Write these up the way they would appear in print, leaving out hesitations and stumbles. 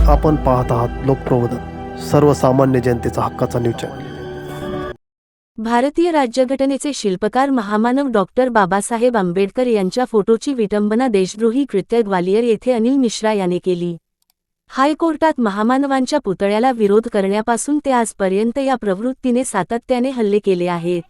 आपण पाहत आहात लोकप्रबोधन, सर्वसामान्य जनतेचा हक्काचा न्यूज चॅनल। भारतीय राज्यघटनेचे शिल्पकार महामानव डॉक्टर बाबासाहेब आंबेडकर यांच्या फोटोची विटंबना देशद्रोही कृत्य ग्वालियर येथे अनिल मिश्रा याने केली। हायकोर्टात महामानवांच्या पुतळ्याला विरोध करण्यापासून ते आजपर्यंत या प्रवृत्तीने सातत्याने हल्ले केले आहेत।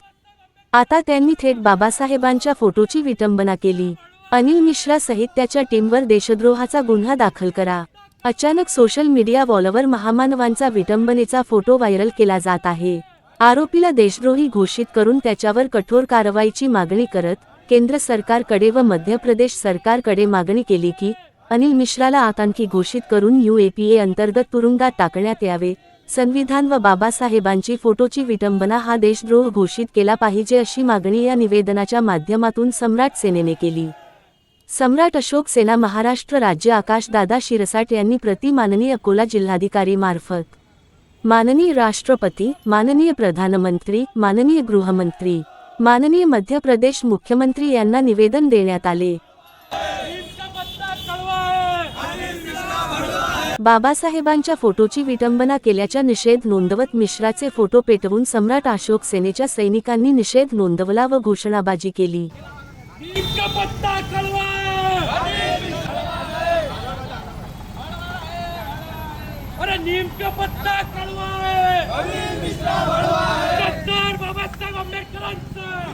आता त्यांनी थेट बाबासाहेबांच्या फोटोची विटंबना केली। अनिल मिश्रा सहित त्याच्या टीमवर देशद्रोहाचा गुन्हा दाखल करा। अचानक सोशल मीडिया वॉलवर महामानवांचा विटंबनेचा फोटो व्हायरल केला जात आहे। आरोपीला देशद्रोही घोषित करून त्याच्यावर कठोर कारवाईची मागणी करत केंद्र सरकारकडे व मध्य प्रदेश सरकारकडे मागणी केली की अनिल मिश्राला आतंकी घोषित करून UAPA अंतर्गत तुरुंगात टाकण्यात यावे। संविधान व बाबासाहेबांची फोटोची विटंबना हा देशद्रोह घोषित केला पाहिजे अशी मागणी या निवेदनाच्या माध्यमातून सम्राट सेनेने केली। सम्राट अशोक सेना महाराष्ट्र राज्य आकाशदादा शिरसाट यांनी प्रति माननीय अकोला जिल्हाधिकारी मार्फत माननीय राष्ट्रपती, माननीय प्रधानमंत्री, माननीय गृहमंत्री, माननीय मध्य प्रदेश मुख्यमंत्री यांना निवेदन देण्यात आले। बाबासाहेबांच्या फोटोची विटंबना केल्याचा निषेध नोंदवत मिश्राचे फोटो पेटवून सम्राट अशोक सेनेच्या सैनिकांनी निषेध नोंदवला व घोषणाबाजी केली। नीम का पत्ता कड़वा है, डॉक्टर बाबासाहेब आंबेडकरांचं